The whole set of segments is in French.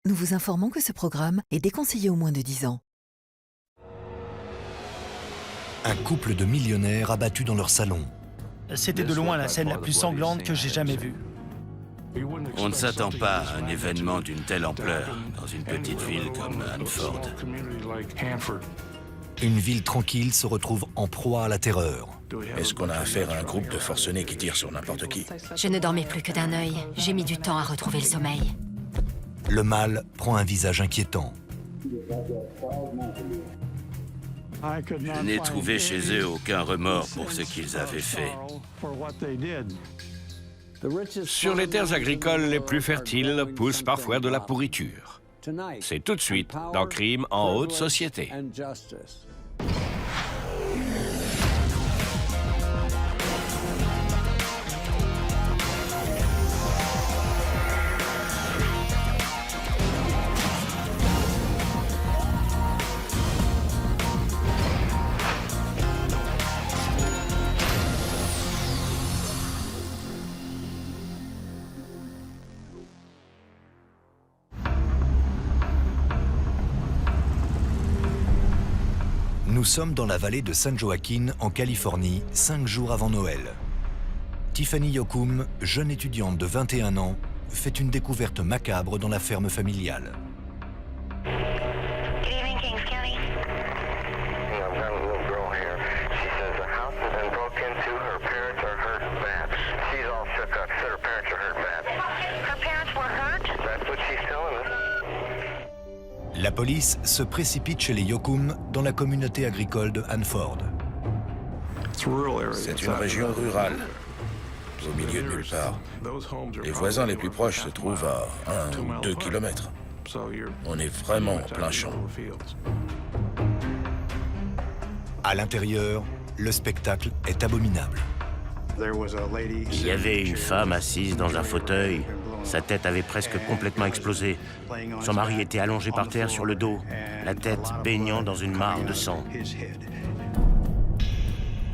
nous vous informons que ce programme est déconseillé aux moins de 10 ans. Un couple de millionnaires abattus dans leur salon. C'était de loin la scène la plus sanglante que j'ai jamais vue. On ne s'attend pas à un événement d'une telle ampleur dans une petite ville comme Hanford. Une ville tranquille se retrouve en proie à la terreur. Est-ce qu'on a affaire à un groupe de forcenés qui tirent sur n'importe qui? Je ne dormais plus que d'un œil. J'ai mis du temps à retrouver le sommeil. Le mal prend un visage inquiétant. Je n'ai trouvé chez eux aucun remords pour ce qu'ils avaient fait. Sur les terres agricoles les plus fertiles pousse parfois de la pourriture. C'est tout de suite dans Crime en haute société. Nous sommes dans la vallée de San Joaquin, en Californie, 5 jours avant Noël. Tiffany Yoakum, jeune étudiante de 21 ans, fait une découverte macabre dans la ferme familiale. La police se précipite chez les Yoakum dans la communauté agricole de Hanford. C'est une région rurale, au milieu de nulle part. Les voisins les plus proches se trouvent à 1 ou 2 kilomètres. On est vraiment en plein champ. À l'intérieur, le spectacle est abominable. Il y avait une femme assise dans un fauteuil. Sa tête avait presque complètement explosé. Son mari était allongé par terre sur le dos, la tête baignant dans une mare de sang.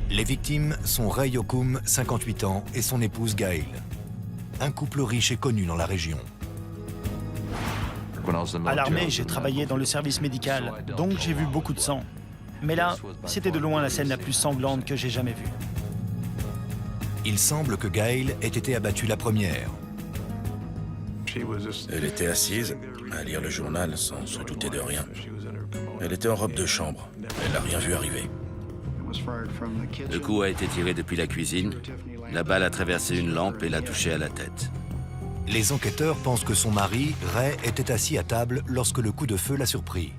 Les victimes sont Ray Yoakum, 58 ans, et son épouse Gail. Un couple riche et connu dans la région. À l'armée, j'ai travaillé dans le service médical, donc j'ai vu beaucoup de sang. Mais là, c'était de loin la scène la plus sanglante que j'ai jamais vue. Il semble que Gail ait été abattue la première. Elle était assise à lire le journal sans se douter de rien. Elle était en robe de chambre. Elle n'a rien vu arriver. Le coup a été tiré depuis la cuisine. La balle a traversé une lampe et l'a touché à la tête. Les enquêteurs pensent que son mari, Ray, était assis à table lorsque le coup de feu l'a surpris.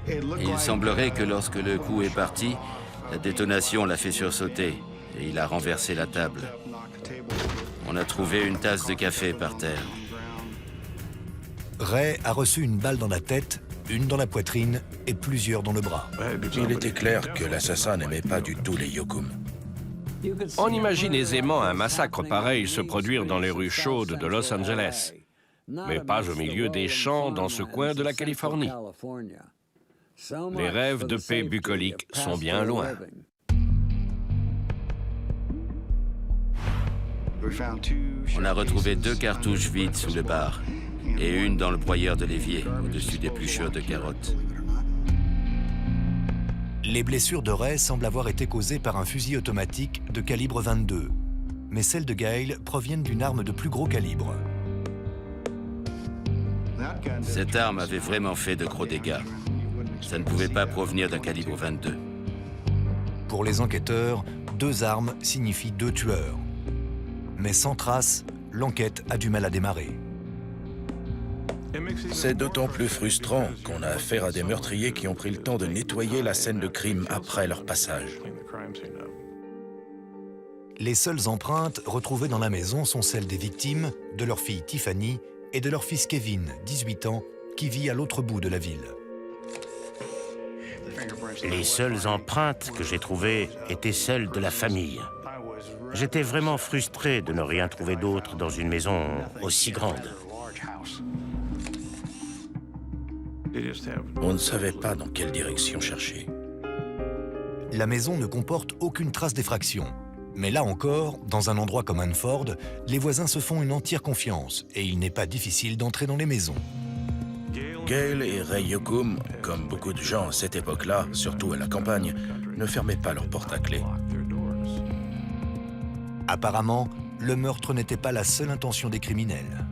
Il semblerait que lorsque le coup est parti, la détonation l'a fait sursauter et il a renversé la table. On a trouvé une tasse de café par terre. Ray a reçu une balle dans la tête, une dans la poitrine et plusieurs dans le bras. Il était clair que l'assassin n'aimait pas du tout les Yoakum. On imagine aisément un massacre pareil se produire dans les rues chaudes de Los Angeles, mais pas au milieu des champs dans ce coin de la Californie. Les rêves de paix bucolique sont bien loin. On a retrouvé 2 cartouches vides sous le bar et une dans le broyeur de l'évier, au-dessus des pluchures de carottes. Les blessures de Ray semblent avoir été causées par un fusil automatique de calibre 22, mais celles de Gail proviennent d'une arme de plus gros calibre. Cette arme avait vraiment fait de gros dégâts. Ça ne pouvait pas provenir d'un calibre 22. Pour les enquêteurs, 2 armes signifient 2 tueurs. Mais sans trace, l'enquête a du mal à démarrer. C'est d'autant plus frustrant qu'on a affaire à des meurtriers qui ont pris le temps de nettoyer la scène de crime après leur passage. Les seules empreintes retrouvées dans la maison sont celles des victimes, de leur fille Tiffany et de leur fils Kevin, 18 ans, qui vit à l'autre bout de la ville. Les seules empreintes que j'ai trouvées étaient celles de la famille. J'étais vraiment frustré de ne rien trouver d'autre dans une maison aussi grande. On ne savait pas dans quelle direction chercher. La maison ne comporte aucune trace d'effraction. Mais là encore, dans un endroit comme Hanford, les voisins se font une entière confiance et il n'est pas difficile d'entrer dans les maisons. Gail et Ray Yokum, comme beaucoup de gens à cette époque-là, surtout à la campagne, ne fermaient pas leurs portes à clé. Apparemment, le meurtre n'était pas la seule intention des criminels.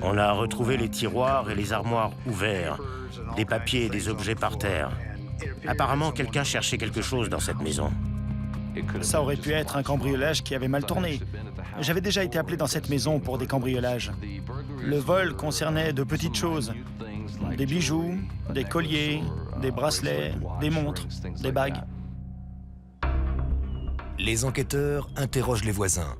On a retrouvé les tiroirs et les armoires ouverts, des papiers et des objets par terre. Apparemment, quelqu'un cherchait quelque chose dans cette maison. Ça aurait pu être un cambriolage qui avait mal tourné. J'avais déjà été appelé dans cette maison pour des cambriolages. Le vol concernait de petites choses. Des bijoux, des colliers, des bracelets, des montres, des bagues. Les enquêteurs interrogent les voisins.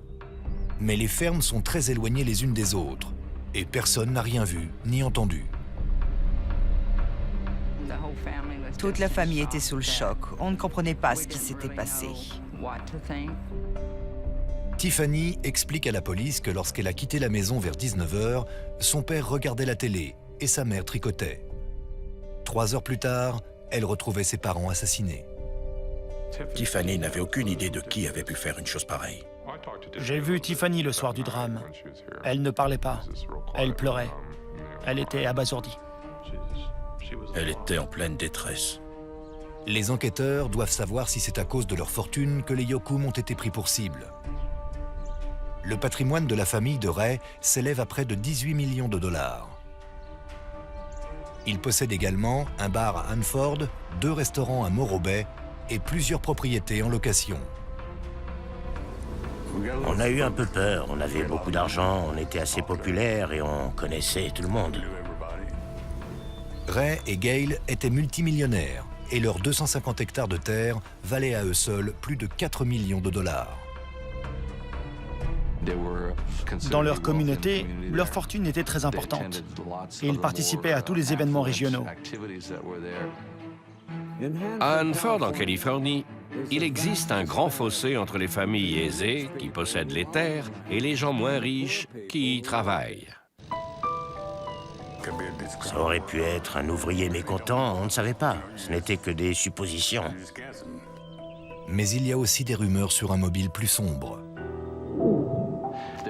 Mais les fermes sont très éloignées les unes des autres. Et personne n'a rien vu ni entendu. Toute la famille était sous le choc. On ne comprenait pas ce qui s'était passé. Tiffany explique à la police que lorsqu'elle a quitté la maison vers 19h, son père regardait la télé et sa mère tricotait. 3 heures plus tard, elle retrouvait ses parents assassinés. Tiffany n'avait aucune idée de qui avait pu faire une chose pareille. J'ai vu Tiffany le soir du drame. Elle ne parlait pas. Elle pleurait. Elle était abasourdie. Elle était en pleine détresse. Les enquêteurs doivent savoir si c'est à cause de leur fortune que les Yokum ont été pris pour cible. Le patrimoine de la famille de Ray s'élève à près de 18 millions de dollars. Ils possèdent également un bar à Hanford, 2 restaurants à Morro Bay et plusieurs propriétés en location. On a eu un peu peur, on avait beaucoup d'argent, on était assez populaire et on connaissait tout le monde. Ray et Gail étaient multimillionnaires et leurs 250 hectares de terre valaient à eux seuls plus de 4 millions de dollars. Dans leur communauté, leur fortune était très importante. Et ils participaient à tous les événements régionaux. À Hanford, en Californie, il existe un grand fossé entre les familles aisées, qui possèdent les terres, et les gens moins riches, qui y travaillent. Ça aurait pu être un ouvrier mécontent, on ne savait pas. Ce n'était que des suppositions. Mais il y a aussi des rumeurs sur un mobile plus sombre.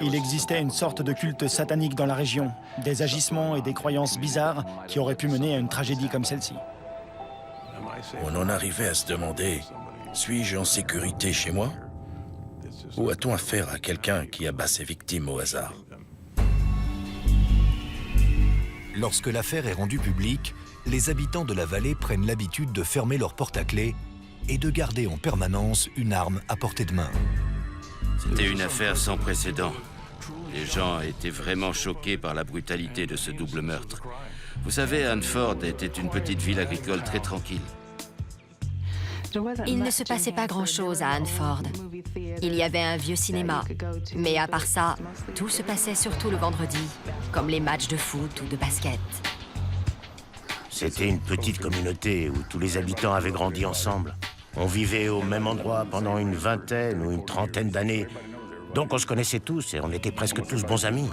Il existait une sorte de culte satanique dans la région, des agissements et des croyances bizarres qui auraient pu mener à une tragédie comme celle-ci. On en arrivait à se demander, suis-je en sécurité chez moi? Ou a-t-on affaire à quelqu'un qui abat ses victimes au hasard? Lorsque l'affaire est rendue publique, les habitants de la vallée prennent l'habitude de fermer leurs portes à clé et de garder en permanence une arme à portée de main. C'était une affaire sans précédent. Les gens étaient vraiment choqués par la brutalité de ce double meurtre. Vous savez, Hanford était une petite ville agricole très tranquille. Il ne se passait pas grand-chose à Hanford. Il y avait un vieux cinéma. Mais à part ça, tout se passait surtout le vendredi, comme les matchs de foot ou de basket. C'était une petite communauté où tous les habitants avaient grandi ensemble. On vivait au même endroit pendant une vingtaine ou une trentaine d'années. Donc on se connaissait tous et on était presque tous bons amis.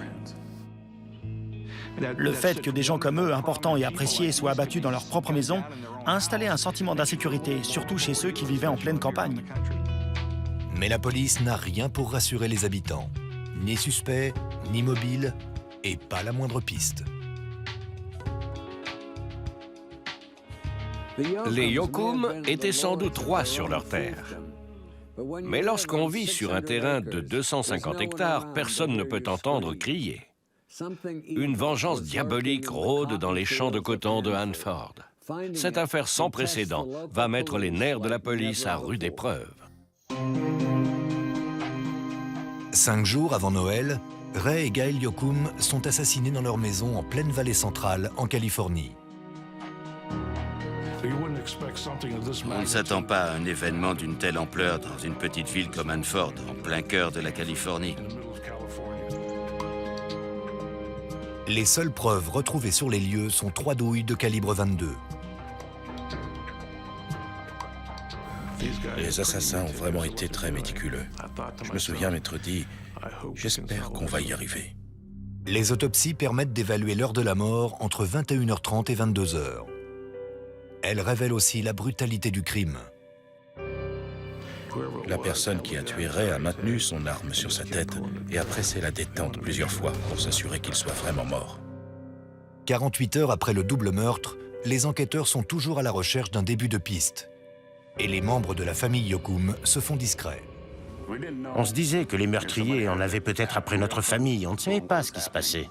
Le fait que des gens comme eux, importants et appréciés, soient abattus dans leur propre maison, a installé un sentiment d'insécurité, surtout chez ceux qui vivaient en pleine campagne. Mais la police n'a rien pour rassurer les habitants. Ni suspect, ni mobile, et pas la moindre piste. Les Yokum étaient sans doute rois sur leur terre. Mais lorsqu'on vit sur un terrain de 250 hectares, personne ne peut entendre crier. Une vengeance diabolique rôde dans les champs de coton de Hanford. Cette affaire sans précédent va mettre les nerfs de la police à rude épreuve. 5 jours avant Noël, Ray et Gail Yokum sont assassinés dans leur maison en pleine vallée centrale, en Californie. On ne s'attend pas à un événement d'une telle ampleur dans une petite ville comme Hanford, en plein cœur de la Californie. Les seules preuves retrouvées sur les lieux sont 3 douilles de calibre 22. Les assassins ont vraiment été très méticuleux. Je me souviens m'être dit, j'espère qu'on va y arriver. Les autopsies permettent d'évaluer l'heure de la mort entre 21h30 et 22h. Elles révèlent aussi la brutalité du crime. La personne qui a tué Ray a maintenu son arme sur sa tête et a pressé la détente plusieurs fois pour s'assurer qu'il soit vraiment mort. 48 heures après le double meurtre, les enquêteurs sont toujours à la recherche d'un début de piste. Et les membres de la famille Yokum se font discrets. On se disait que les meurtriers en avaient peut-être après notre famille. On ne savait pas ce qui se passait.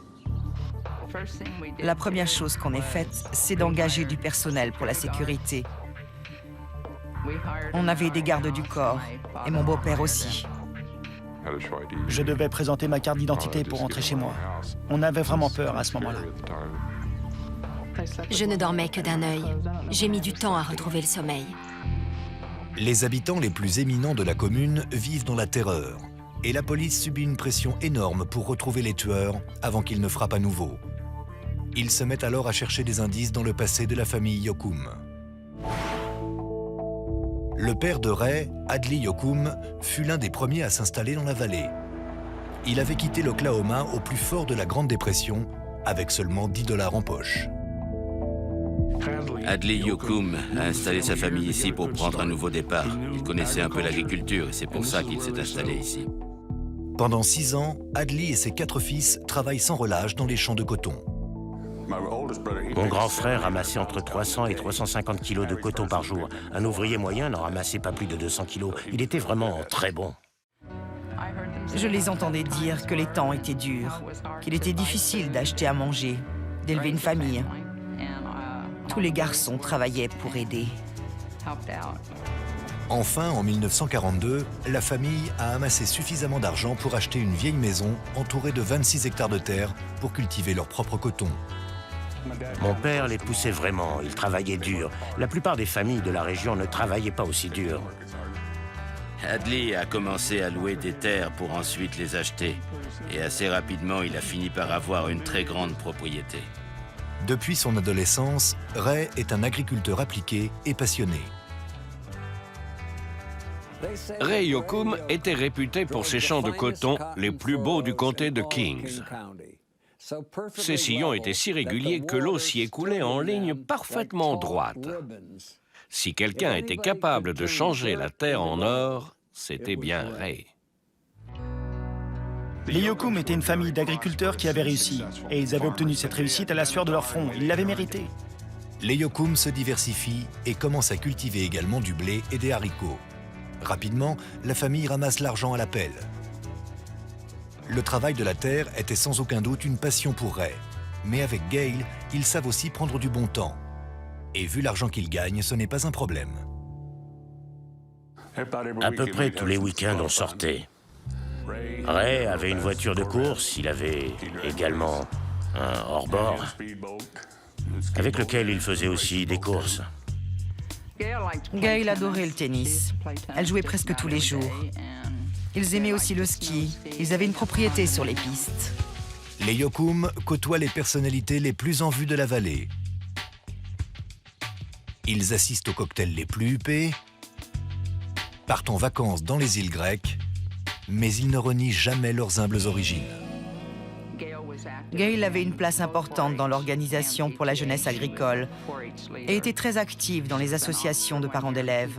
La première chose qu'on ait faite, c'est d'engager du personnel pour la sécurité. On avait des gardes du corps, et mon beau-père aussi. Je devais présenter ma carte d'identité pour rentrer chez moi. On avait vraiment peur à ce moment-là. Je ne dormais que d'un œil. J'ai mis du temps à retrouver le sommeil. Les habitants les plus éminents de la commune vivent dans la terreur. Et la police subit une pression énorme pour retrouver les tueurs avant qu'ils ne frappent à nouveau. Ils se mettent alors à chercher des indices dans le passé de la famille Yokum. Le père de Ray, Adley Yokum, fut l'un des premiers à s'installer dans la vallée. Il avait quitté l'Oklahoma au plus fort de la Grande Dépression, avec seulement $10 en poche. Adley Yokum a installé sa famille ici pour prendre un nouveau départ. Il connaissait un peu l'agriculture et c'est pour ça qu'il s'est installé ici. Pendant 6 ans, Adley et ses 4 fils travaillent sans relâche dans les champs de coton. Mon grand frère ramassait entre 300 et 350 kilos de coton par jour. Un ouvrier moyen n'en ramassait pas plus de 200 kilos. Il était vraiment très bon. Je les entendais dire que les temps étaient durs, qu'il était difficile d'acheter à manger, d'élever une famille. Tous les garçons travaillaient pour aider. Enfin, en 1942, la famille a amassé suffisamment d'argent pour acheter une vieille maison entourée de 26 hectares de terre pour cultiver leur propre coton. Mon père les poussait vraiment, il travaillait dur. La plupart des familles de la région ne travaillaient pas aussi dur. Adley a commencé à louer des terres pour ensuite les acheter. Et assez rapidement, il a fini par avoir une très grande propriété. Depuis son adolescence, Ray est un agriculteur appliqué et passionné. Ray Yokum était réputé pour ses champs de coton les plus beaux du comté de Kings. Ces sillons étaient si réguliers que l'eau s'y écoulait en ligne parfaitement droite. Si quelqu'un était capable de changer la terre en or, c'était bien Ray. Les Yokum étaient une famille d'agriculteurs qui avaient réussi. Et ils avaient obtenu cette réussite à la sueur de leur front. Ils l'avaient mérité. Les Yokum se diversifient et commencent à cultiver également du blé et des haricots. Rapidement, la famille ramasse l'argent à la pelle. Le travail de la terre était sans aucun doute une passion pour Ray. Mais avec Gail, ils savent aussi prendre du bon temps. Et vu l'argent qu'ils gagnent, ce n'est pas un problème. À peu près tous les week-ends, on sortait. Ray avait une voiture de course, il avait également un hors-bord, avec lequel il faisait aussi des courses. Gail adorait le tennis. Elle jouait presque tous les jours. Ils aimaient aussi le ski. Ils avaient une propriété sur les pistes. Les Yokum côtoient les personnalités les plus en vue de la vallée. Ils assistent aux cocktails les plus huppés, partent en vacances dans les îles grecques, mais ils ne renient jamais leurs humbles origines. Gail avait une place importante dans l'organisation pour la jeunesse agricole et était très active dans les associations de parents d'élèves.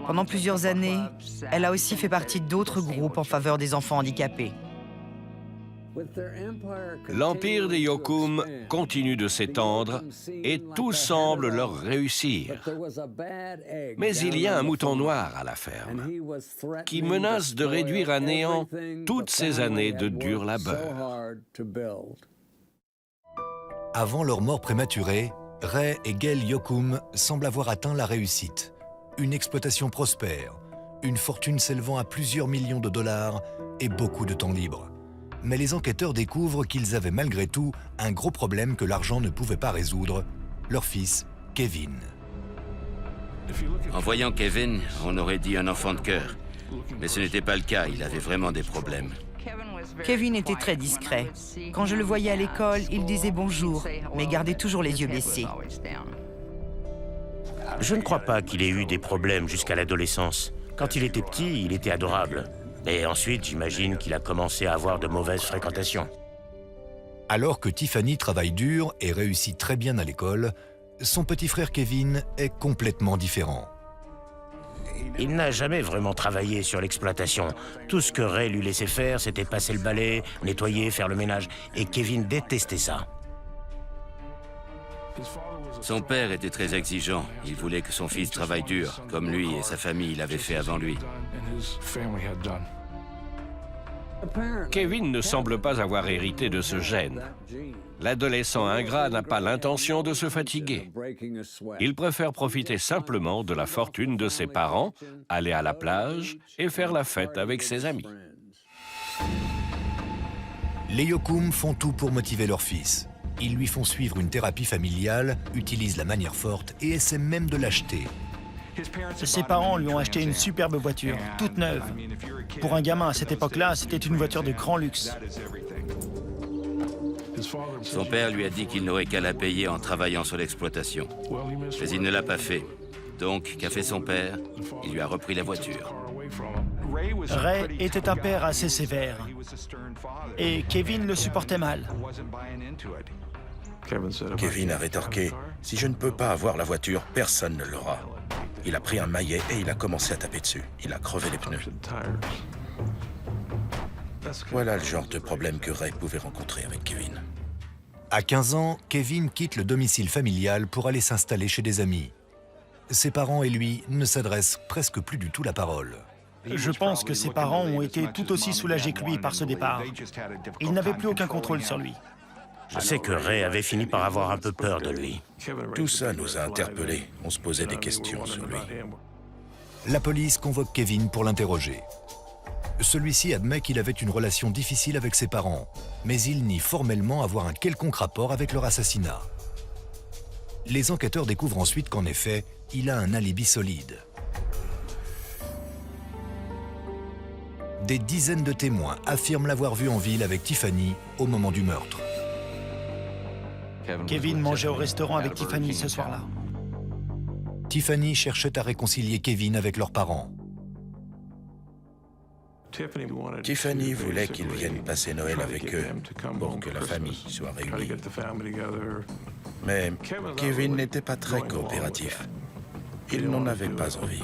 Pendant plusieurs années, elle a aussi fait partie d'autres groupes en faveur des enfants handicapés. L'empire des Yokum continue de s'étendre et tout semble leur réussir. Mais il y a un mouton noir à la ferme qui menace de réduire à néant toutes ces années de dur labeur. Avant leur mort prématurée, Ray et Gail Yokum semblent avoir atteint la réussite. Une exploitation prospère, une fortune s'élevant à plusieurs millions de dollars et beaucoup de temps libre. Mais les enquêteurs découvrent qu'ils avaient malgré tout un gros problème que l'argent ne pouvait pas résoudre, leur fils, Kevin. En voyant Kevin, on aurait dit un enfant de cœur. Mais ce n'était pas le cas, il avait vraiment des problèmes. Kevin était très discret. Quand je le voyais à l'école, il disait bonjour, mais gardait toujours les yeux baissés. Je ne crois pas qu'il ait eu des problèmes jusqu'à l'adolescence. Quand il était petit, il était adorable. Et ensuite, j'imagine qu'il a commencé à avoir de mauvaises fréquentations. Alors que Tiffany travaille dur et réussit très bien à l'école, son petit frère Kevin est complètement différent. Il n'a jamais vraiment travaillé sur l'exploitation. Tout ce que Ray lui laissait faire, c'était passer le balai, nettoyer, faire le ménage. Et Kevin détestait ça. Son père était très exigeant. Il voulait que son fils travaille dur, comme lui et sa famille l'avaient fait avant lui. Kevin ne semble pas avoir hérité de ce gène. L'adolescent ingrat n'a pas l'intention de se fatiguer. Il préfère profiter simplement de la fortune de ses parents, aller à la plage et faire la fête avec ses amis. Les Yocum font tout pour motiver leur fils. Ils lui font suivre une thérapie familiale, utilisent la manière forte et essaient même de l'acheter. Ses parents lui ont acheté une superbe voiture, toute neuve. Pour un gamin à cette époque-là, c'était une voiture de grand luxe. Son père lui a dit qu'il n'aurait qu'à la payer en travaillant sur l'exploitation. Mais il ne l'a pas fait. Donc, qu'a fait son père? Il lui a repris la voiture. Ray était un père assez sévère. Et Kevin le supportait mal. Kevin a rétorqué, « Si je ne peux pas avoir la voiture, personne ne l'aura. » Il a pris un maillet et il a commencé à taper dessus. Il a crevé les pneus. Voilà le genre de problème que Ray pouvait rencontrer avec Kevin. À 15 ans, Kevin quitte le domicile familial pour aller s'installer chez des amis. Ses parents et lui ne s'adressent presque plus du tout la parole. Je pense que ses parents ont été tout aussi soulagés que lui par ce départ. Ils n'avaient plus aucun contrôle sur lui. Je sais que Ray avait fini par avoir un peu peur de lui. Tout ça nous a interpellés. On se posait des questions sur lui. La police convoque Kevin pour l'interroger. Celui-ci admet qu'il avait une relation difficile avec ses parents, mais il nie formellement avoir un quelconque rapport avec leur assassinat. Les enquêteurs découvrent ensuite qu'en effet, il a un alibi solide. Des dizaines de témoins affirment l'avoir vu en ville avec Tiffany au moment du meurtre. Kevin mangeait au restaurant avec Tiffany ce soir-là. Tiffany cherchait à réconcilier Kevin avec leurs parents. Tiffany voulait qu'ils viennent passer Noël avec eux pour que la famille soit réunie. Mais Kevin n'était pas très coopératif. Il n'en avait pas envie.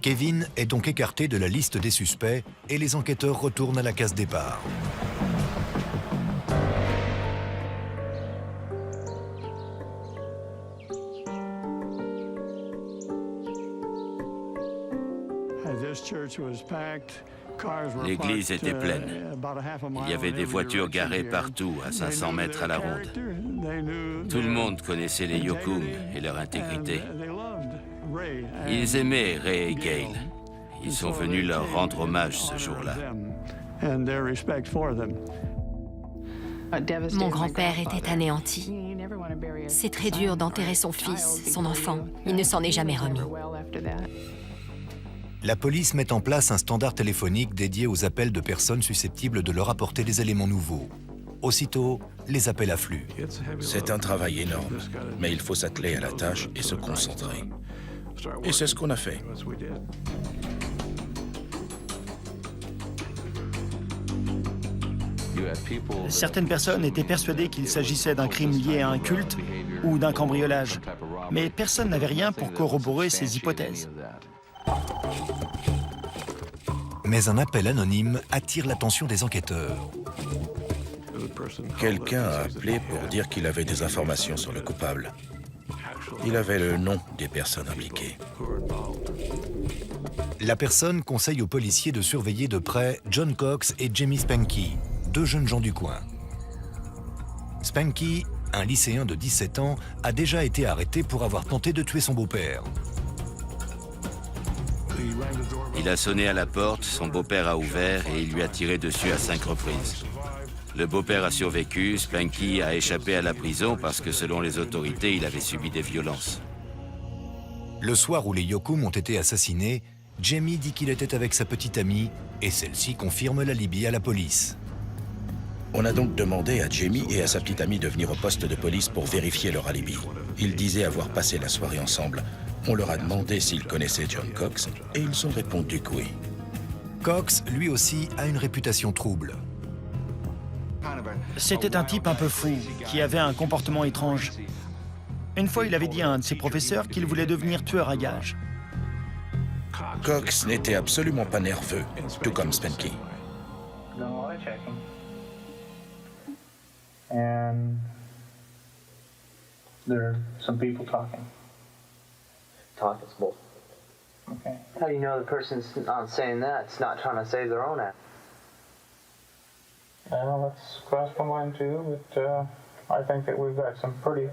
Kevin est donc écarté de la liste des suspects et les enquêteurs retournent à la case départ. L'église était pleine. Il y avait des voitures garées partout, à 500 mètres à la ronde. Tout le monde connaissait les Yocum et leur intégrité. Ils aimaient Ray et Gail. Ils sont venus leur rendre hommage ce jour-là. Mon grand-père était anéanti. C'est très dur d'enterrer son fils, son enfant. Il ne s'en est jamais remis. La police met en place un standard téléphonique dédié aux appels de personnes susceptibles de leur apporter des éléments nouveaux. Aussitôt, les appels affluent. C'est un travail énorme, mais il faut s'atteler à la tâche et se concentrer. Et c'est ce qu'on a fait. Certaines personnes étaient persuadées qu'il s'agissait d'un crime lié à un culte ou d'un cambriolage. Mais personne n'avait rien pour corroborer ces hypothèses. Mais un appel anonyme attire l'attention des enquêteurs. Quelqu'un a appelé pour dire qu'il avait des informations sur le coupable. Il avait le nom des personnes impliquées. La personne conseille aux policiers de surveiller de près John Cox et Jamie Spanky, deux jeunes gens du coin. Spanky, un lycéen de 17 ans, a déjà été arrêté pour avoir tenté de tuer son beau-père. Il a sonné à la porte, son beau-père a ouvert et il lui a tiré dessus à 5 reprises. Le beau-père a survécu, Spanky a échappé à la prison parce que selon les autorités, il avait subi des violences. Le soir où les Yocum ont été assassinés, Jamie dit qu'il était avec sa petite amie et celle-ci confirme l'alibi à la police. On a donc demandé à Jamie et à sa petite amie de venir au poste de police pour vérifier leur alibi. Ils disaient avoir passé la soirée ensemble. On leur a demandé s'ils connaissaient John Cox et ils ont répondu que oui. Cox, lui aussi, a une réputation trouble. C'était un type un peu fou, qui avait un comportement étrange. Une fois, il avait dit à un de ses professeurs qu'il voulait devenir tueur à gages. Cox n'était absolument pas nerveux, tout comme Spanky. And there are some people talking. Talk is bull. Okay. How do you know the person's not saying that? It's not trying to save their own ass. Well, that's crossed my mind too, but I think that we've got some pretty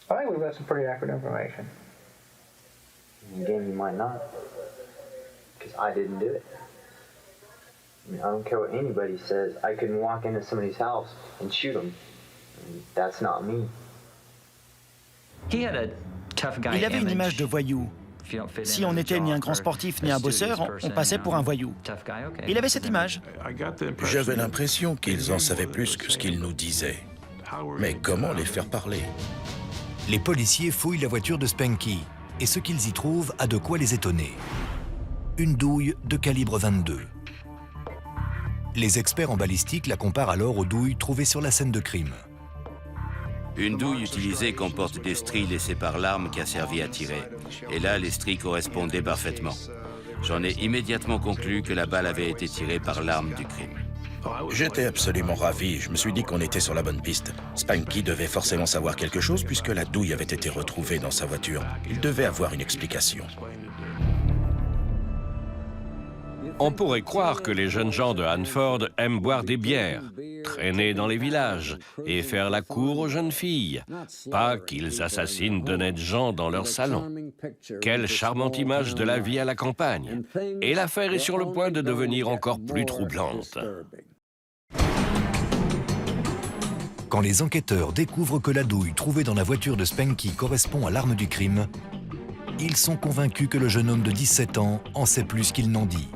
accurate information. Again, you might not, because I didn't do it. I mean, I don't care what anybody says. I couldn't walk into somebody's house and shoot them. That's not me. Il avait une image de voyou. Si on n'était ni un grand sportif ni un bosseur, on passait pour un voyou. Il avait cette image. J'avais l'impression qu'ils en savaient plus que ce qu'ils nous disaient. Mais comment les faire parler? Les policiers fouillent la voiture de Spanky et ce qu'ils y trouvent a de quoi les étonner. Une douille de calibre 22. Les experts en balistique la comparent alors aux douilles trouvées sur la scène de crime. Une douille utilisée comporte des stries laissées par l'arme qui a servi à tirer. Et là, les stries correspondaient parfaitement. J'en ai immédiatement conclu que la balle avait été tirée par l'arme du crime. J'étais absolument ravi. Je me suis dit qu'on était sur la bonne piste. Spanky devait forcément savoir quelque chose puisque la douille avait été retrouvée dans sa voiture. Il devait avoir une explication. On pourrait croire que les jeunes gens de Hanford aiment boire des bières, traîner dans les villages et faire la cour aux jeunes filles, pas qu'ils assassinent d'honnêtes gens dans leur salon. Quelle charmante image de la vie à la campagne. Et l'affaire est sur le point de devenir encore plus troublante. Quand les enquêteurs découvrent que la douille trouvée dans la voiture de Spanky correspond à l'arme du crime, ils sont convaincus que le jeune homme de 17 ans en sait plus qu'il n'en dit.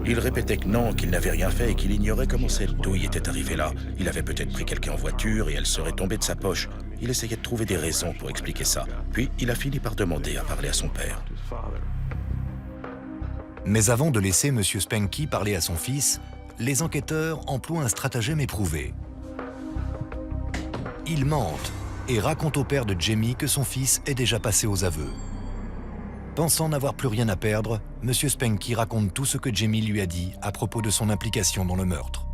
Il répétait que non, qu'il n'avait rien fait et qu'il ignorait comment cette douille était arrivée là. Il avait peut-être pris quelqu'un en voiture et elle serait tombée de sa poche. Il essayait de trouver des raisons pour expliquer ça. Puis, il a fini par demander à parler à son père. Mais avant de laisser M. Spanky parler à son fils, les enquêteurs emploient un stratagème éprouvé. Ils mentent et racontent au père de Jamie que son fils est déjà passé aux aveux. Pensant n'avoir plus rien à perdre, M. Spanky raconte tout ce que Jamie lui a dit à propos de son implication dans le meurtre.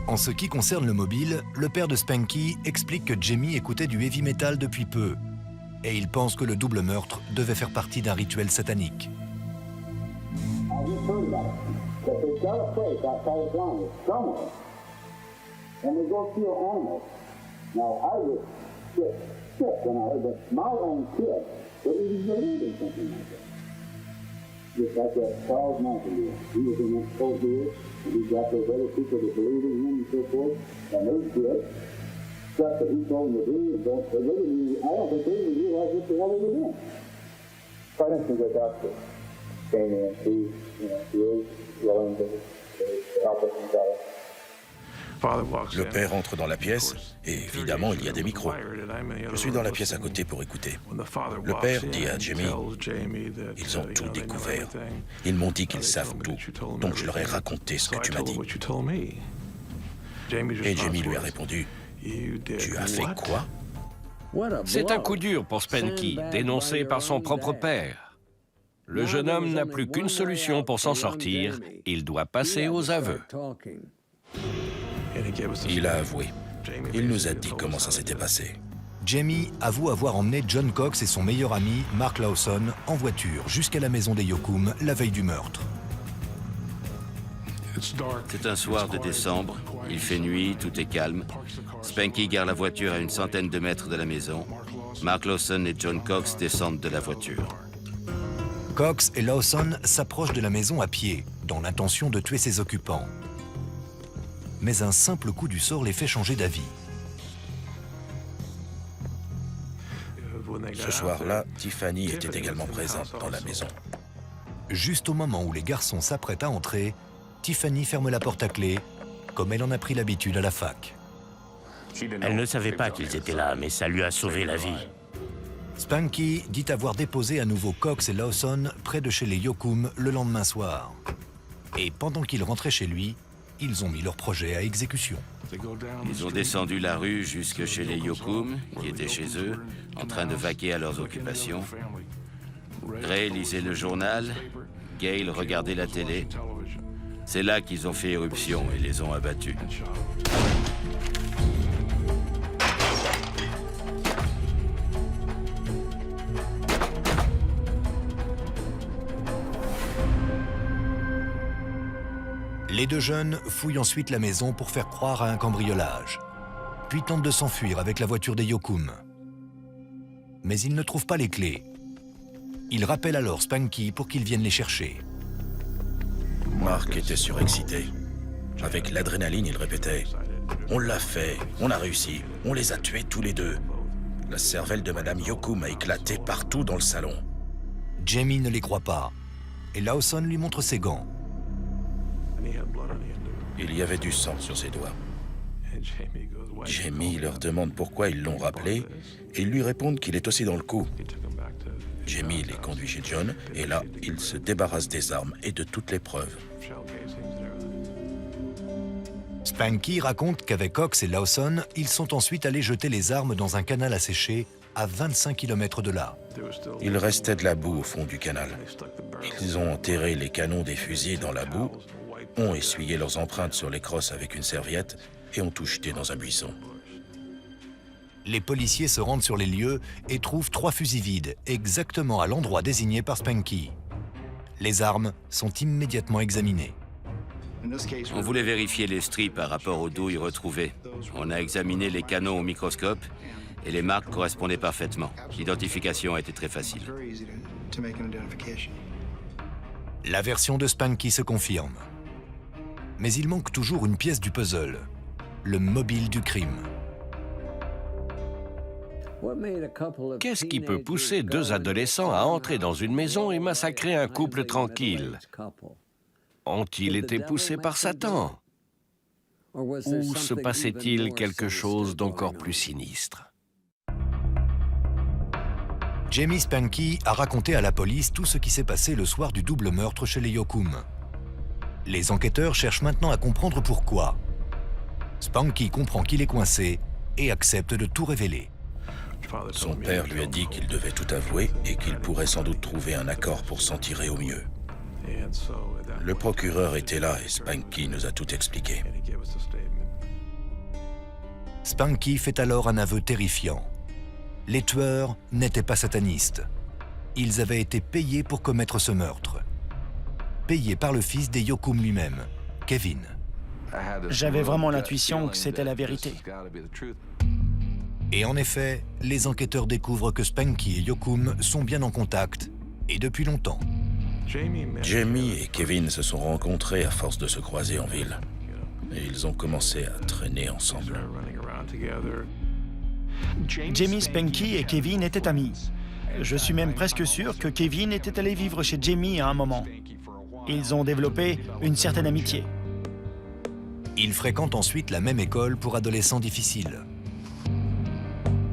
En ce qui concerne le mobile, le père de Spanky explique que Jamie écoutait du heavy metal depuis peu et il pense que le double meurtre devait faire partie d'un rituel satanique. Just like that Charles Manson did. He was in that cold here, and he got those other people that believe in him and so forth, and those kids, stuff that he told them to do, and they really, I don't think they even realized what the hell they were doing. For instance, the doctor came in, he is willing to help us and tell us. Le père entre dans la pièce et évidemment il y a des micros. Je suis dans la pièce à côté pour écouter. Le père dit à Jamie, ils ont tout découvert. Ils m'ont dit qu'ils savent tout, donc je leur ai raconté ce que tu m'as dit. Et Jamie lui a répondu, tu as fait quoi? C'est un coup dur pour Spanky, dénoncé par son propre père. Le jeune homme n'a plus qu'une solution pour s'en sortir, il doit passer aux aveux. Il a avoué. Il nous a dit comment ça s'était passé. Jamie avoue avoir emmené John Cox et son meilleur ami, Mark Lawson, en voiture jusqu'à la maison des Yoakum la veille du meurtre. C'est un soir de décembre, il fait nuit, tout est calme. Spanky gare la voiture à une centaine de mètres de la maison. Mark Lawson et John Cox descendent de la voiture. Cox et Lawson s'approchent de la maison à pied, dans l'intention de tuer ses occupants. Mais un simple coup du sort les fait changer d'avis. Ce soir-là, Tiffany était également présente dans la maison. Juste au moment où les garçons s'apprêtent à entrer, Tiffany ferme la porte à clé, comme elle en a pris l'habitude à la fac. Elle ne savait pas qu'ils étaient là, mais ça lui a sauvé la vie. Spanky dit avoir déposé à nouveau Cox et Lawson près de chez les Yoakum le lendemain soir. Et pendant qu'il rentrait chez lui, ils ont mis leur projet à exécution. Ils ont descendu la rue jusque chez les Yoakum, qui étaient chez eux, en train de vaquer à leurs occupations. Gray lisait le journal, Gail regardait la télé. C'est là qu'ils ont fait éruption et les ont abattus. Les deux jeunes fouillent ensuite la maison pour faire croire à un cambriolage, puis tentent de s'enfuir avec la voiture des Yoakum. Mais ils ne trouvent pas les clés. Ils rappellent alors Spanky pour qu'il vienne les chercher. Mark était surexcité. Avec l'adrénaline, il répétait « On l'a fait, on a réussi, on les a tués tous les deux. » La cervelle de Madame Yoakum a éclaté partout dans le salon. Jamie ne les croit pas, et Lawson lui montre ses gants. Il y avait du sang sur ses doigts. Jamie leur demande pourquoi ils l'ont rappelé, et ils lui répondent qu'il est aussi dans le coup. Jamie les conduit chez John, et là, il se débarrasse des armes et de toutes les preuves. Spanky raconte qu'avec Cox et Lawson, ils sont ensuite allés jeter les armes dans un canal asséché à 25 km de là. Il restait de la boue au fond du canal. Ils ont enterré les canons des fusils dans la boue, ont essuyé leurs empreintes sur les crosses avec une serviette et ont tout jeté dans un buisson. Les policiers se rendent sur les lieux et trouvent 3 fusils vides, exactement à l'endroit désigné par Spanky. Les armes sont immédiatement examinées. On voulait vérifier les stries par rapport aux douilles retrouvées. On a examiné les canons au microscope et les marques correspondaient parfaitement. L'identification a été très facile. La version de Spanky se confirme. Mais il manque toujours une pièce du puzzle, le mobile du crime. Qu'est-ce qui peut pousser 2 adolescents à entrer dans une maison et massacrer un couple tranquille? Ont-ils été poussés par Satan? Ou se passait-il quelque chose d'encore plus sinistre? Jamie Spanky a raconté à la police tout ce qui s'est passé le soir du double meurtre chez les Yoakum. Les enquêteurs cherchent maintenant à comprendre pourquoi. Spanky comprend qu'il est coincé et accepte de tout révéler. Son père lui a dit qu'il devait tout avouer et qu'il pourrait sans doute trouver un accord pour s'en tirer au mieux. Le procureur était là et Spanky nous a tout expliqué. Spanky fait alors un aveu terrifiant. Les tueurs n'étaient pas satanistes. Ils avaient été payés pour commettre ce meurtre. Payés par le fils des Yoakum lui-même, Kevin. J'avais vraiment l'intuition que c'était la vérité. Et en effet, les enquêteurs découvrent que Spanky et Yoakum sont bien en contact, et depuis longtemps. Jamie et Kevin se sont rencontrés à force de se croiser en ville. Et ils ont commencé à traîner ensemble. Jamie, Spanky et Kevin étaient amis. Je suis même presque sûr que Kevin était allé vivre chez Jamie à un moment. Ils ont développé une certaine amitié. Ils fréquentent ensuite la même école pour adolescents difficiles.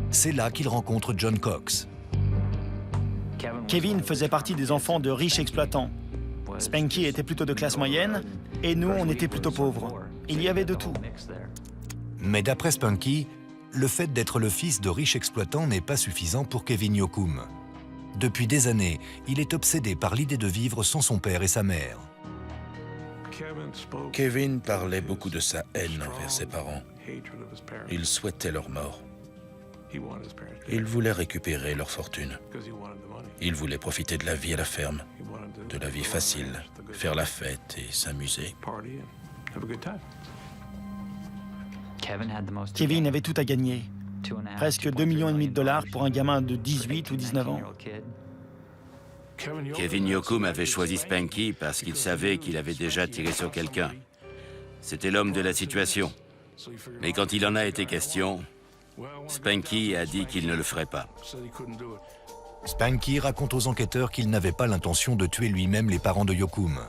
C'est là qu'ils rencontrent John Cox. Kevin faisait partie des enfants de riches exploitants. Spanky était plutôt de classe moyenne, et nous, on était plutôt pauvres. Il y avait de tout. Mais d'après Spanky, le fait d'être le fils de riches exploitants n'est pas suffisant pour Kevin Yoakum. Depuis des années, il est obsédé par l'idée de vivre sans son père et sa mère. Kevin parlait beaucoup de sa haine envers ses parents. Il souhaitait leur mort. Il voulait récupérer leur fortune. Il voulait profiter de la vie à la ferme, de la vie facile, faire la fête et s'amuser. Kevin avait tout à gagner. Presque 2,5 millions de dollars pour un gamin de 18 ou 19 ans. Kevin Yoakum avait choisi Spanky parce qu'il savait qu'il avait déjà tiré sur quelqu'un. C'était l'homme de la situation. Mais quand il en a été question, Spanky a dit qu'il ne le ferait pas. Spanky raconte aux enquêteurs qu'il n'avait pas l'intention de tuer lui-même les parents de Yokum.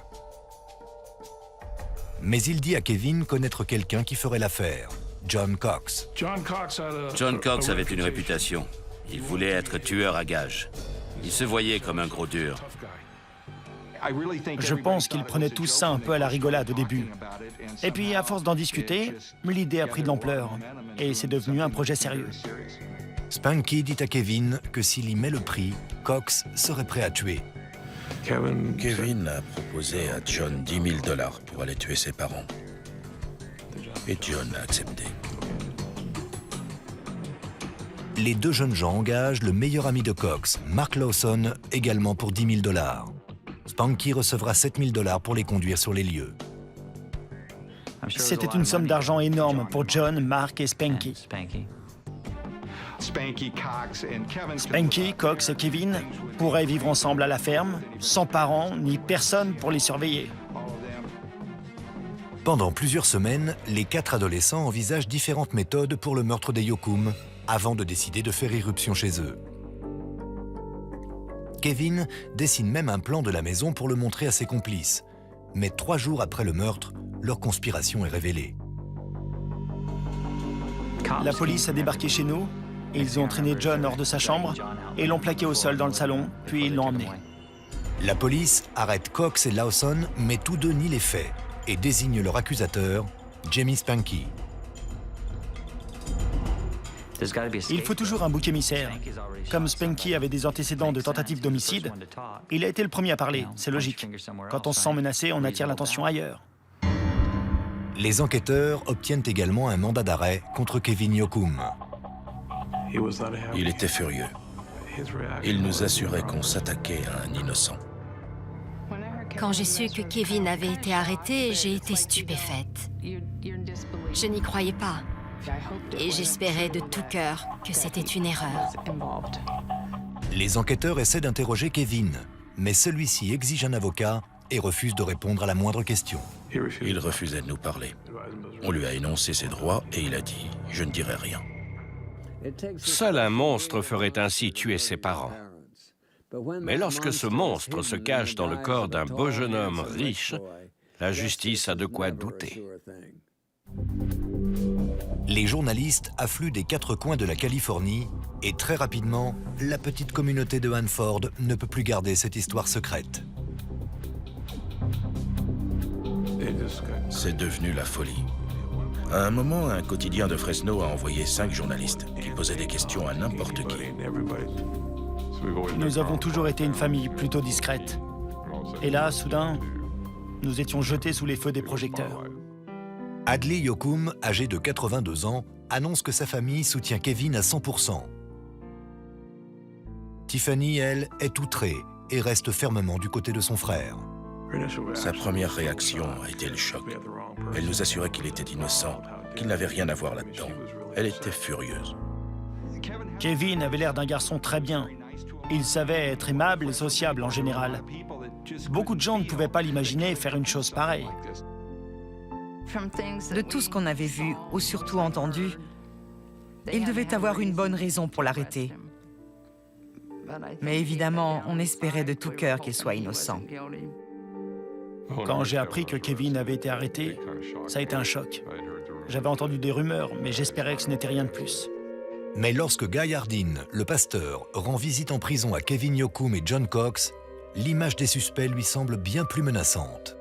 Mais il dit à Kevin connaître quelqu'un qui ferait l'affaire, John Cox. John Cox avait une réputation. Il voulait être tueur à gages. Il se voyait comme un gros dur. Je pense qu'ils prenaient tout ça un peu à la rigolade au début. Et puis, à force d'en discuter, l'idée a pris de l'ampleur. Et c'est devenu un projet sérieux. Spanky dit à Kevin que s'il y met le prix, Cox serait prêt à tuer. Kevin a proposé à John $10 000 pour aller tuer ses parents. Et John a accepté. Les deux jeunes gens engagent le meilleur ami de Cox, Mark Lawson, également pour $10 000. Spanky recevra $7 000 pour les conduire sur les lieux. C'était une somme d'argent énorme pour John, Mark et Spanky. Spanky, Cox et Kevin pourraient vivre ensemble à la ferme, sans parents ni personne pour les surveiller. Pendant plusieurs semaines, les 4 adolescents envisagent différentes méthodes pour le meurtre des Yokum, avant de décider de faire irruption chez eux. Kevin dessine même un plan de la maison pour le montrer à ses complices. Mais 3 jours après le meurtre, leur conspiration est révélée. La police a débarqué chez nous. Ils ont traîné John hors de sa chambre et l'ont plaqué au sol dans le salon, puis ils l'ont emmené. La police arrête Cox et Lawson, mais tous deux nient les faits et désignent leur accusateur, Jamie Spanky. Il faut toujours un bouc émissaire. Comme Spanky avait des antécédents de tentative d'homicide, il a été le premier à parler, c'est logique. Quand on se sent menacé, on attire l'attention ailleurs. Les enquêteurs obtiennent également un mandat d'arrêt contre Kevin Yokum. Il était furieux. Il nous assurait qu'on s'attaquait à un innocent. Quand j'ai su que Kevin avait été arrêté, j'ai été stupéfaite. Je n'y croyais pas. Et j'espérais de tout cœur que c'était une erreur. Les enquêteurs essaient d'interroger Kevin, mais celui-ci exige un avocat et refuse de répondre à la moindre question. Il refusait de nous parler. On lui a énoncé ses droits et il a dit « Je ne dirai rien ». Seul un monstre ferait ainsi tuer ses parents. Mais lorsque ce monstre se cache dans le corps d'un beau jeune homme riche, la justice a de quoi douter. Les journalistes affluent des 4 coins de la Californie et très rapidement, la petite communauté de Hanford ne peut plus garder cette histoire secrète. C'est devenu la folie. À un moment, un quotidien de Fresno a envoyé 5 journalistes qui posaient des questions à n'importe qui. Nous avons toujours été une famille plutôt discrète. Et là, soudain, nous étions jetés sous les feux des projecteurs. Adley Yokum, âgé de 82 ans, annonce que sa famille soutient Kevin à 100%. Tiffany, elle, est outrée et reste fermement du côté de son frère. Sa première réaction a été le choc. Elle nous assurait qu'il était innocent, qu'il n'avait rien à voir là-dedans. Elle était furieuse. Kevin avait l'air d'un garçon très bien. Il savait être aimable et sociable en général. Beaucoup de gens ne pouvaient pas l'imaginer faire une chose pareille. De tout ce qu'on avait vu, ou surtout entendu, il devait avoir une bonne raison pour l'arrêter. Mais évidemment, on espérait de tout cœur qu'il soit innocent. Quand j'ai appris que Kevin avait été arrêté, ça a été un choc. J'avais entendu des rumeurs, mais j'espérais que ce n'était rien de plus. Mais lorsque Guy Hardin, le pasteur, rend visite en prison à Kevin Yokum et John Cox, l'image des suspects lui semble bien plus menaçante.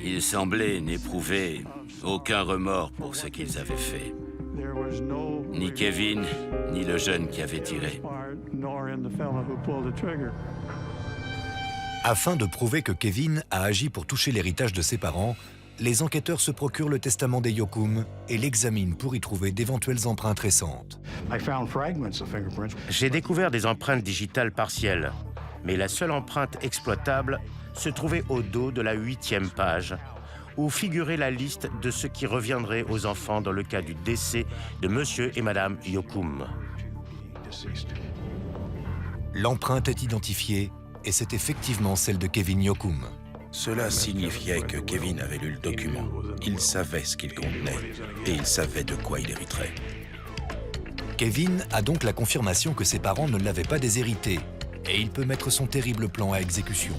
Ils semblaient n'éprouver aucun remords pour ce qu'ils avaient fait. Ni Kevin, ni le jeune qui avait tiré. Afin de prouver que Kevin a agi pour toucher l'héritage de ses parents, les enquêteurs se procurent le testament des Yokum et l'examinent pour y trouver d'éventuelles empreintes récentes. J'ai découvert des empreintes digitales partielles, mais la seule empreinte exploitable se trouvait au dos de la 8e page, où figurait la liste de ce qui reviendrait aux enfants dans le cas du décès de Monsieur et Madame Yokum. L'empreinte est identifiée et c'est effectivement celle de Kevin Yokum. Cela signifiait que Kevin avait lu le document. Il savait ce qu'il contenait et il savait de quoi il hériterait. Kevin a donc la confirmation que ses parents ne l'avaient pas déshérité et il peut mettre son terrible plan à exécution.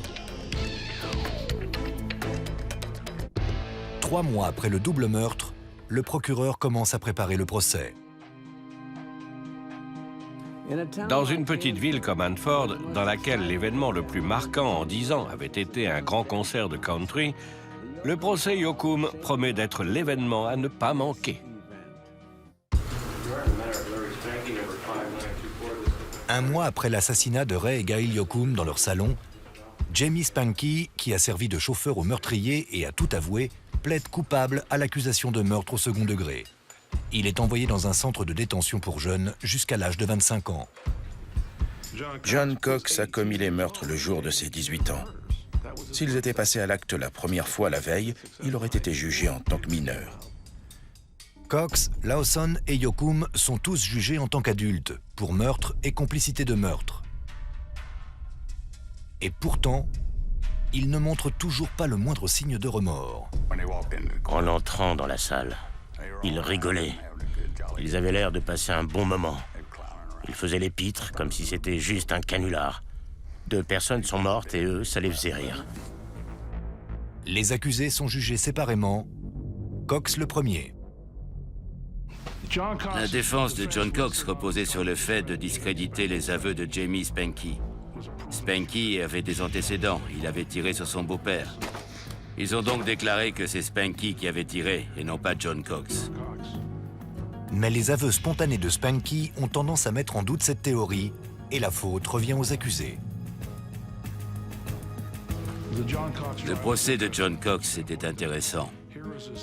3 mois après le double meurtre, le procureur commence à préparer le procès. Dans une petite ville comme Hanford, dans laquelle l'événement le plus marquant en 10 ans avait été un grand concert de country, le procès Yoakum promet d'être l'événement à ne pas manquer. Un mois après l'assassinat de Ray et Gail Yoakum dans leur salon, Jamie Spanky, qui a servi de chauffeur au meurtrier et a tout avoué, plaide coupable à l'accusation de meurtre au second degré. Il est envoyé dans un centre de détention pour jeunes jusqu'à l'âge de 25 ans. John Cox a commis les meurtres le jour de ses 18 ans. S'ils étaient passés à l'acte la première fois la veille, il aurait été jugé en tant que mineur. Cox, Lawson et Yoakum sont tous jugés en tant qu'adultes pour meurtre et complicité de meurtre. Et pourtant, ils ne montrent toujours pas le moindre signe de remords. En entrant dans la salle, ils rigolaient. Ils avaient l'air de passer un bon moment. Ils faisaient les pitres comme si c'était juste un canular. 2 personnes sont mortes et eux, ça les faisait rire. Les accusés sont jugés séparément. Cox le premier. La défense de John Cox reposait sur le fait de discréditer les aveux de Jamie Spanky. Spanky avait des antécédents, il avait tiré sur son beau-père. Ils ont donc déclaré que c'est Spanky qui avait tiré et non pas John Cox. Mais les aveux spontanés de Spanky ont tendance à mettre en doute cette théorie et la faute revient aux accusés. Le procès de John Cox était intéressant,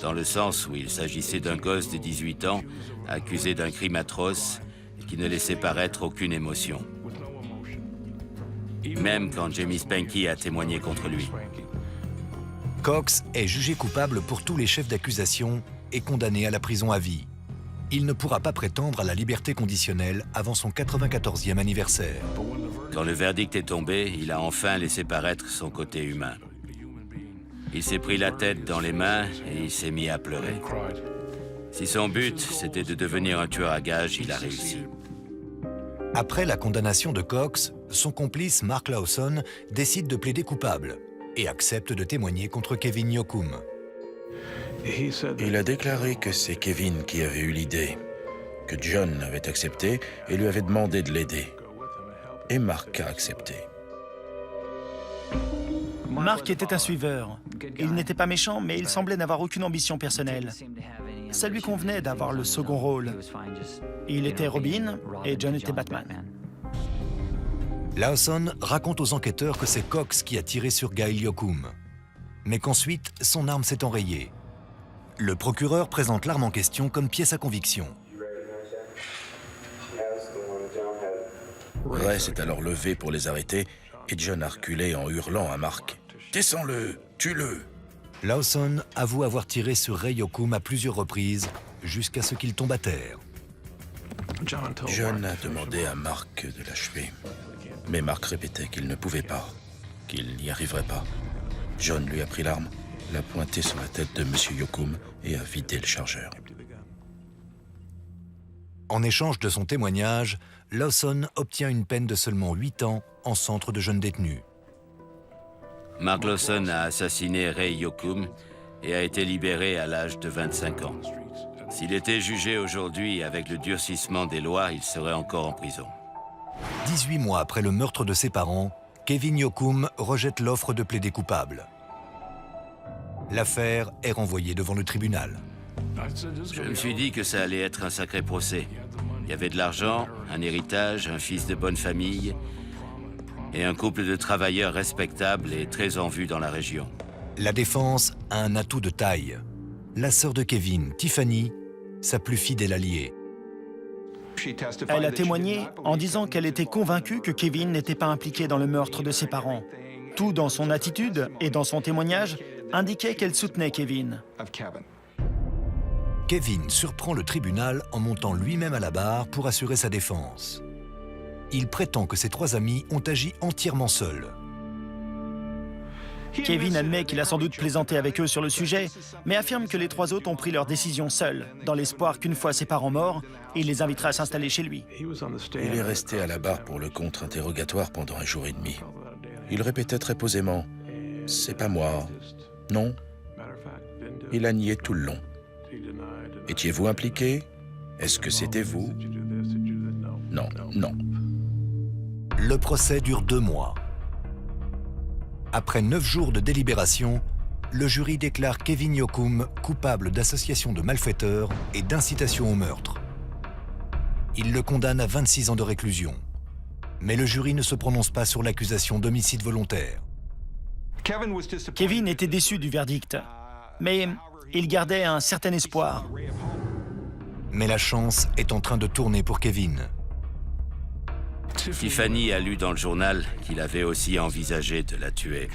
dans le sens où il s'agissait d'un gosse de 18 ans accusé d'un crime atroce qui ne laissait paraître aucune émotion. Même quand Jamie Spanky a témoigné contre lui. Cox est jugé coupable pour tous les chefs d'accusation et condamné à la prison à vie. Il ne pourra pas prétendre à la liberté conditionnelle avant son 94e anniversaire. Quand le verdict est tombé, il a enfin laissé paraître son côté humain. Il s'est pris la tête dans les mains et il s'est mis à pleurer. Si son but, c'était de devenir un tueur à gages, il a réussi. Après la condamnation de Cox, son complice Mark Lawson décide de plaider coupable et accepte de témoigner contre Kevin Yoakum. Il a déclaré que c'est Kevin qui avait eu l'idée, que John avait accepté et lui avait demandé de l'aider. Et Mark a accepté. Mark était un suiveur. Il n'était pas méchant, mais il semblait n'avoir aucune ambition personnelle. Ça lui convenait d'avoir le second rôle. Il était Robin et John était Batman. Lawson raconte aux enquêteurs que c'est Cox qui a tiré sur Gail Yoakum, mais qu'ensuite, son arme s'est enrayée. Le procureur présente l'arme en question comme pièce à conviction. Ray s'est alors levé pour les arrêter et John a reculé en hurlant à Mark. « Descends-le, tue-le !» Lawson avoue avoir tiré sur Ray Yoakum à plusieurs reprises jusqu'à ce qu'il tombe à terre. John a demandé à Mark de l'achever. Mais Mark répétait qu'il ne pouvait pas, qu'il n'y arriverait pas. John lui a pris l'arme, l'a pointée sur la tête de M. Yoakum et a vidé le chargeur. En échange de son témoignage, Lawson obtient une peine de seulement 8 ans en centre de jeunes détenus. Mark Lawson a assassiné Ray Yoakum et a été libéré à l'âge de 25 ans. S'il était jugé aujourd'hui avec le durcissement des lois, il serait encore en prison. 18 mois après le meurtre de ses parents, Kevin Yoakum rejette l'offre de plaider coupable. L'affaire est renvoyée devant le tribunal. Je me suis dit que ça allait être un sacré procès. Il y avait de l'argent, un héritage, un fils de bonne famille et un couple de travailleurs respectables et très en vue dans la région. La défense a un atout de taille. La sœur de Kevin, Tiffany, sa plus fidèle alliée. Elle a témoigné en disant qu'elle était convaincue que Kevin n'était pas impliqué dans le meurtre de ses parents. Tout dans son attitude et dans son témoignage indiquait qu'elle soutenait Kevin. Kevin surprend le tribunal en montant lui-même à la barre pour assurer sa défense. Il prétend que ses 3 amis ont agi entièrement seuls. Kevin admet qu'il a sans doute plaisanté avec eux sur le sujet, mais affirme que les 3 autres ont pris leur décision seuls, dans l'espoir qu'une fois ses parents morts, il les invitera à s'installer chez lui. Il est resté à la barre pour le contre-interrogatoire pendant 1 jour et demi. Il répétait très posément « C'est pas moi. Non. » Il a nié tout le long. « Étiez-vous impliqué? Est-ce que c'était vous? » Non, non. Le procès dure 2 mois. Après 9 jours de délibération, le jury déclare Kevin Yoakum coupable d'association de malfaiteurs et d'incitation au meurtre. Il le condamne à 26 ans de réclusion. Mais le jury ne se prononce pas sur l'accusation d'homicide volontaire. Kevin était déçu du verdict, mais il gardait un certain espoir. Mais la chance est en train de tourner pour Kevin. Tiffany a lu dans le journal qu'il avait aussi envisagé de la tuer.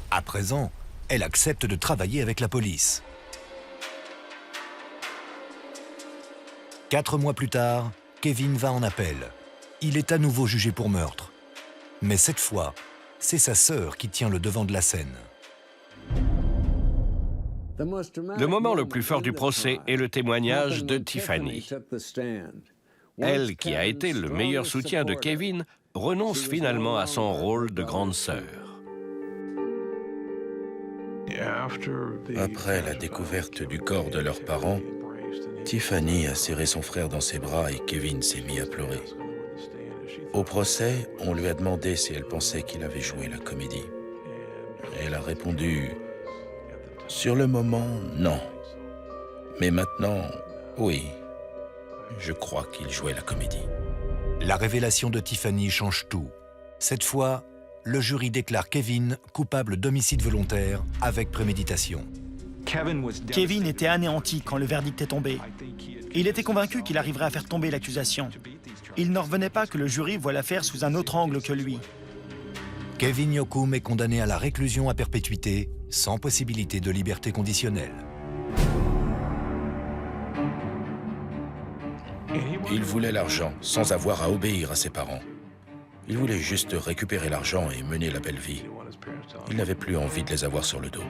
À présent, elle accepte de travailler avec la police. 4 mois plus tard, Kevin va en appel. Il est à nouveau jugé pour meurtre. Mais cette fois, c'est sa sœur qui tient le devant de la scène. Le moment le plus fort du procès est le témoignage de Tiffany. Elle, qui a été le meilleur soutien de Kevin, renonce finalement à son rôle de grande sœur. Après la découverte du corps de leurs parents, Tiffany a serré son frère dans ses bras et Kevin s'est mis à pleurer. Au procès, on lui a demandé si elle pensait qu'il avait joué la comédie. Elle a répondu « Sur le moment, non. Mais maintenant, oui. Je crois qu'il jouait la comédie. » La révélation de Tiffany change tout. Cette fois, le jury déclare Kevin coupable d'homicide volontaire avec préméditation. Kevin était anéanti quand le verdict est tombé. Il était convaincu qu'il arriverait à faire tomber l'accusation. Il n'en revenait pas que le jury voit l'affaire sous un autre angle que lui. Kevin Yoakum est condamné à la réclusion à perpétuité, sans possibilité de liberté conditionnelle. Il voulait l'argent sans avoir à obéir à ses parents. Il voulait juste récupérer l'argent et mener la belle vie. Il n'avait plus envie de les avoir sur le dos.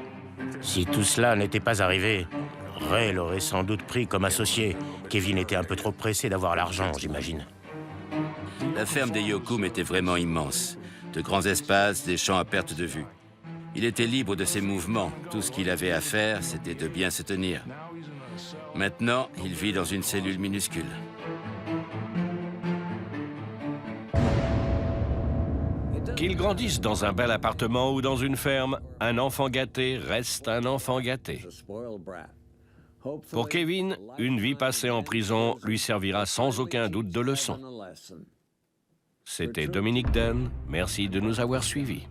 Si tout cela n'était pas arrivé, Ray l'aurait sans doute pris comme associé. Kevin était un peu trop pressé d'avoir l'argent, j'imagine. La ferme des Yoakum était vraiment immense. De grands espaces, des champs à perte de vue. Il était libre de ses mouvements. Tout ce qu'il avait à faire, c'était de bien se tenir. Maintenant, il vit dans une cellule minuscule. Qu'il grandisse dans un bel appartement ou dans une ferme, un enfant gâté reste un enfant gâté. Pour Kevin, une vie passée en prison lui servira sans aucun doute de leçon. C'était Dominique Den, merci de nous avoir suivis.